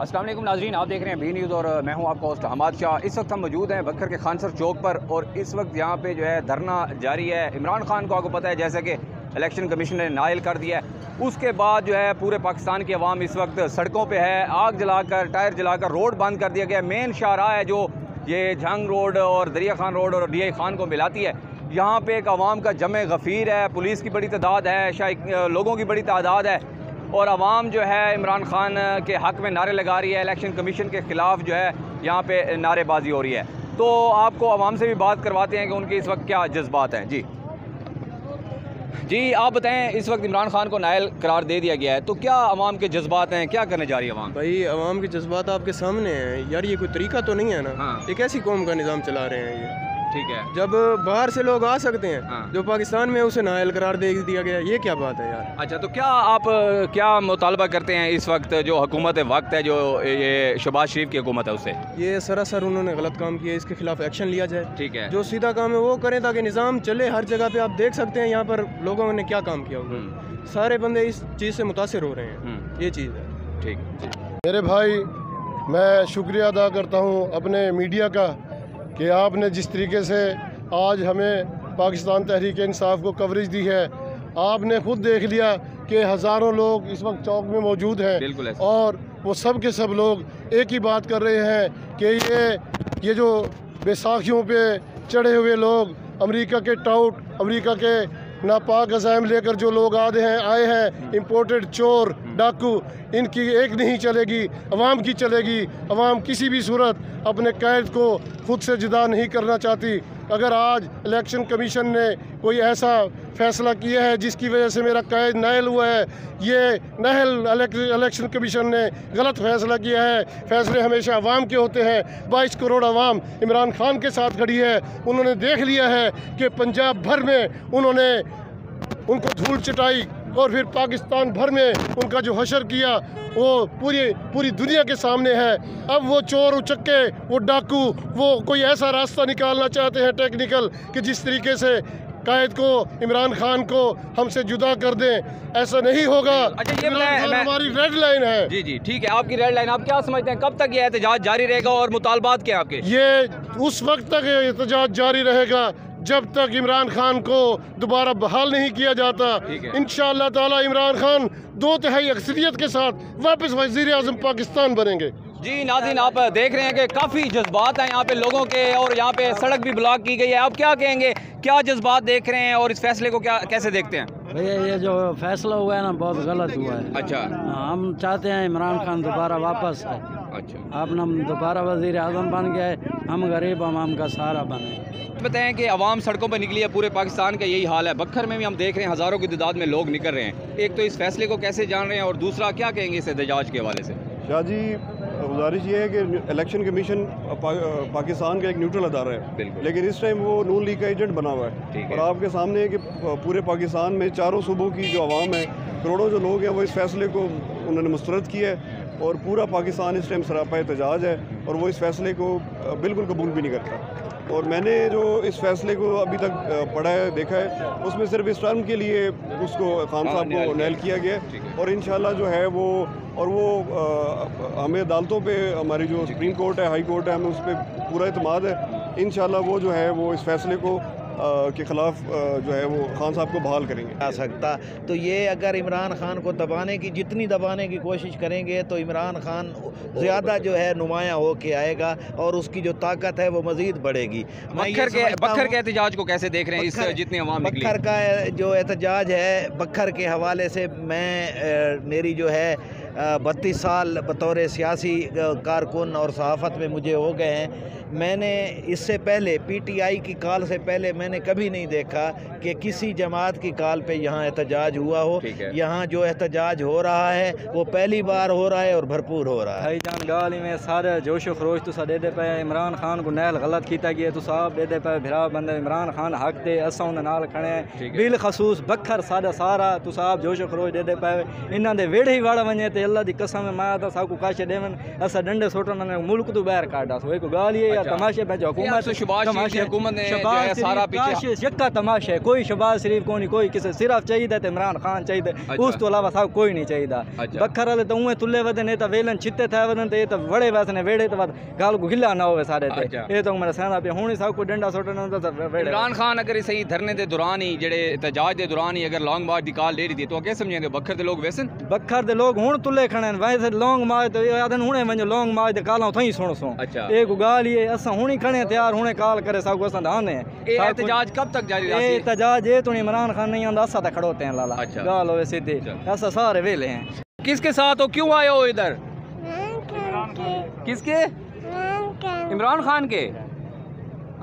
अस्सलाम वालेकुम नाज़रीन, आप देख रहे हैं बी न्यूज़ और मैं हूं आपका होस्ट हमाद शाह। इस वक्त हम मौजूद हैं बखर के खानसर चौक पर और इस वक्त यहाँ पे जो है धरना जारी है। इमरान खान को आपको पता है जैसे कि इलेक्शन कमीशन ने नायल कर दिया है, उसके बाद जो है पूरे पाकिस्तान की आवाम इस वक्त सड़कों पर है। आग जलाकर, टायर जलाकर रोड बंद कर दिया गया। मेन शाहराह है जो ये जंग रोड और दरिया खान रोड और DI खान को मिलाती है। यहाँ पे एक आवाम का जमे गफ़ीर है, पुलिस की बड़ी तादाद है, शायद लोगों की बड़ी तादाद है और आवाम जो है इमरान खान के हक़ में नारे लगा रही है। इलेक्शन कमीशन के ख़िलाफ़ जो है यहाँ पे नारेबाजी हो रही है। तो आपको आवाम से भी बात करवाते हैं कि उनके इस वक्त क्या जज्बात हैं। जी आप बताएं, इस वक्त इमरान खान को नायल करार दे दिया गया है, तो क्या आवाम के जज्बात हैं, क्या करने जा रही है आवाम? भाई आवाम के जज्बात आपके सामने हैं यार, ये कोई तरीका तो नहीं है ना। हाँ। एक ऐसी कौम का निज़ाम चला रहे हैं ये, ठीक है। जब बाहर से लोग आ सकते हैं। हाँ। जो पाकिस्तान में उसे नायल करार दे दिया गया, ये क्या बात है यार। अच्छा, तो क्या आप क्या मुतालबा करते हैं इस वक्त जो हुकूमत वक्त है, जो ये शहबाज शरीफ की हुकूमत है उससे? ये सरासर उन्होंने गलत काम किया, इसके खिलाफ एक्शन लिया जाए। ठीक है। जो सीधा काम है वो करें ताकि निज़ाम चले। हर जगह पे आप देख सकते हैं यहाँ पर लोगों ने क्या काम किया हुआ, सारे बंदे इस चीज़ से मुतासिर हो रहे हैं। ये चीज़ है। ठीक। मेरे भाई, मैं शुक्रिया अदा करता हूँ अपने मीडिया का कि आपने जिस तरीके से आज हमें पाकिस्तान तहरीक इंसाफ को कवरेज दी है। आपने खुद देख लिया कि हज़ारों लोग इस वक्त चौक में मौजूद हैं और वो सब के सब लोग एक ही बात कर रहे हैं कि ये जो बैसाखियों पे चढ़े हुए लोग, अमेरिका के टाउट, अमेरिका के नापाक अज़ाइम लेकर जो लोग आए हैं इम्पोर्टेड चोर डाकू, इनकी एक नहीं चलेगी, अवाम की चलेगी। अवाम किसी भी सूरत अपने कैद को खुद से जुदा नहीं करना चाहती। अगर आज इलेक्शन कमीशन ने कोई ऐसा फ़ैसला किया है जिसकी वजह से मेरा कैद नायल हुआ है, ये इलेक्शन कमीशन ने गलत फ़ैसला किया है। फ़ैसले हमेशा अवाम के होते हैं। 22 करोड़ अवाम इमरान खान के साथ खड़ी है। उन्होंने देख लिया है कि पंजाब भर में उन्होंने उनको धूल चटाई और फिर पाकिस्तान भर में उनका जो हशर किया वो पूरी दुनिया के सामने है। अब वो चोर उचक्के, वो डाकू, वो कोई ऐसा रास्ता निकालना चाहते हैं टेक्निकल कि जिस तरीके से कायद को, इमरान खान को हमसे जुदा कर दें। ऐसा नहीं होगा। अच्छा, ये हमारी रेड लाइन है। जी ठीक है, आपकी रेड लाइन। आप क्या समझते हैं कब तक ये एहतजाज जारी रहेगा और मुतालबात क्या आपके? ये उस वक्त तक एहतजाज जारी रहेगा जब तक इमरान खान को दोबारा बहाल नहीं किया जाता। इंशाअल्लाह ताला इमरान खान 2/3 अक्सरियत के साथ वापस वज़ीर-ए-आज़म पाकिस्तान बनेंगे। जी नाज़रीन, आप देख रहे हैं कि काफ़ी जज्बात हैं यहाँ पे लोगों के और यहाँ पे सड़क भी ब्लॉक की गई है। आप क्या कहेंगे, क्या जज्बात देख रहे हैं और इस फैसले को कैसे देखते हैं? भैया ये जो फैसला हुआ है ना, बहुत गलत हुआ है। अच्छा। हम चाहते हैं इमरान खान दोबारा वापस आए। अच्छा। आपने दोबारा वज़ीर-ए-आज़म बन गए, हम गरीब आवाम का सहारा बने। बताएं कि आवाम सड़कों पर निकली है, पूरे पाकिस्तान का यही हाल है। बखर में भी हम देख रहे हैं हज़ारों की तादाद में लोग निकल रहे हैं। एक तो इस फैसले को कैसे जान रहे हैं और दूसरा क्या कहेंगे इस एहतजाज के हवाले से? शाह जी, गुजारिश ये है कि इलेक्शन कमीशन पाकिस्तान का एक न्यूट्रल अदारा है, लेकिन इस टाइम वो नून लीग का एजेंट बना हुआ है। और आपके सामने है कि पूरे पाकिस्तान में चारों सूबों की जो आवाम है, करोड़ों जो लोग हैं, वो इस फैसले को उन्होंने मुस्तरद किया है और पूरा पाकिस्तान इस टाइम सरापा एहतजाज है और वो इस फैसले को बिल्कुल कबूल भी नहीं करता। और मैंने जो इस फैसले को अभी तक पढ़ा है, देखा है, उसमें सिर्फ इस टर्म के लिए उसको खान साहब को नायल किया गया और इंशाल्लाह जो है वो हमें अदालतों पे, हमारी जो सुप्रीम कोर्ट है, हाई कोर्ट है, हमें उस पर पूरा एतमाद है। इंशाल्लाह वो जो है वो इस फैसले को के ख़िलाफ़ जो है वो खान साहब को बहाल करेंगे। आ सकता तो ये अगर इमरान खान को जितनी दबाने की कोशिश करेंगे तो इमरान खान ज़्यादा जो है नुमाया हो के आएगा और उसकी जो ताकत है वो मज़ीद बढ़ेगी। बखर के एहतजाज को कैसे देख रहे हैं? इस जितने अवाम निकली, बखर का जो एहतजाज है, बखर के हवाले से मेरी जो है 32 साल बतौर सियासी कारकुन और सहाफ़त में मुझे हो गए हैं। मैंने इससे पहले PTI की कॉल से पहले मैंने कभी नहीं देखा कि किसी जमात की कॉल पे यहाँ एहतजाज हुआ हो। यहाँ जो एहतजाज हो रहा है वो पहली बार हो रहा है और भरपूर हो रहा है। भाईजान गाली में सारे जोश खरोश तुसा दे पे इमरान खान को नायल गलत किया गया, तुसा दे पे भिरा बंदे इमरान खान हक दे, असा उन्हें नाल खड़े हैं। बिल खसूस बखर सारा तुसा जोश खरोश दे पे इन्हों के वेड़े ही वड़ वने तो अल्लाह दी कसम है मैं तो सबको काशे देवन असा डंडे सोटन ने मुल्क तो बाहर काटा सो एक गाल ये या तमाशे पे जो हुकूमत शहबाज शरीफ हुकूमत ने जो है सारा पीछे यक्का तमाशा है कोई शहबाज शरीफ को नहीं कोई किसी सिर्फ चाहिए ते इमरान खान चाहिए उस तो अलावा सब कोई नहीं चाहिए बखर वाले तो उए तुले वदन ने तो वेलन छिते थे वदन ते तो बड़े वैसे ने वेड़े तो गाल को गिला ना होवे सारे ते ये तो मेरा सहना पे हुनी सब को डंडा सोटन तो इमरान खान अगर सही धरने दे दौरान ही जेड़े एहतजाज दे दौरान ही अगर लॉन्ग मार्च दी कॉल दे रही थी तो क्या समझेंगे बखर दे लोग वैसे बखर दे लोग हुन तुले खणे वैसे लॉन्ग मार्च तो आदन हुने वंजो लॉन्ग मार्च दे काला थई सुन सो एक गाल ये असा हुनी खणे तैयार हुने कॉल करे सब को असा दाने ए एहतजाज कब तक जारी रही ए एहतजाज ये तो इमरान खान नहीं आंदा असा त खड़ोते हैं लाला गाल होवे सीधे असा सारे वेले हैं किसके साथ हो क्यों आए हो इधर किसके इमरान खान के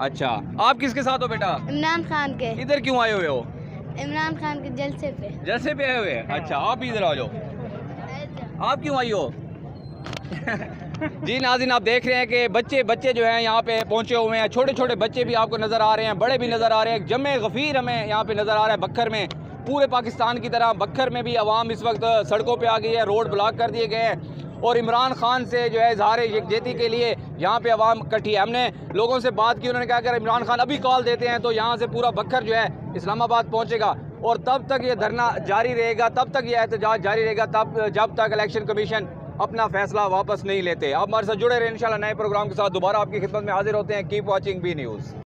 अच्छा आप किसके साथ हो बेटा इमरान खान के इधर क्यों आए हुए हो इमरान खान के जलसे पे आए हुए अच्छा आप भी इधर आ जाओ आप क्यों आई हो जी नाज़रीन आप देख रहे हैं कि बच्चे जो हैं यहाँ पे पहुँचे हुए हैं छोटे छोटे बच्चे भी आपको नज़र आ रहे हैं बड़े भी नज़र आ रहे हैं जमे गफ़ीर हमें यहाँ पे नज़र आ रहा है बखर में पूरे पाकिस्तान की तरह बखर में भी आवाम इस वक्त सड़कों पे आ गई है रोड ब्लॉक कर दिए गए हैं और इमरान खान से जो है इज़हार यकजहती के लिए यहाँ पे आवाम इकट्ठी है हमने लोगों से बात की उन्होंने कहा अगर इमरान खान अभी कॉल देते हैं तो यहाँ से पूरा बखर जो है इस्लामाबाद पहुँचेगा और तब तक ये धरना जारी रहेगा तब तक ये एहतजाज जारी रहेगा तब जब तक इलेक्शन कमीशन अपना फैसला वापस नहीं लेते। आप हमारे साथ जुड़े रहे इंशाल्लाह नए प्रोग्राम के साथ दोबारा आपकी खिदमत में हाजिर होते हैं। Keep watching B news.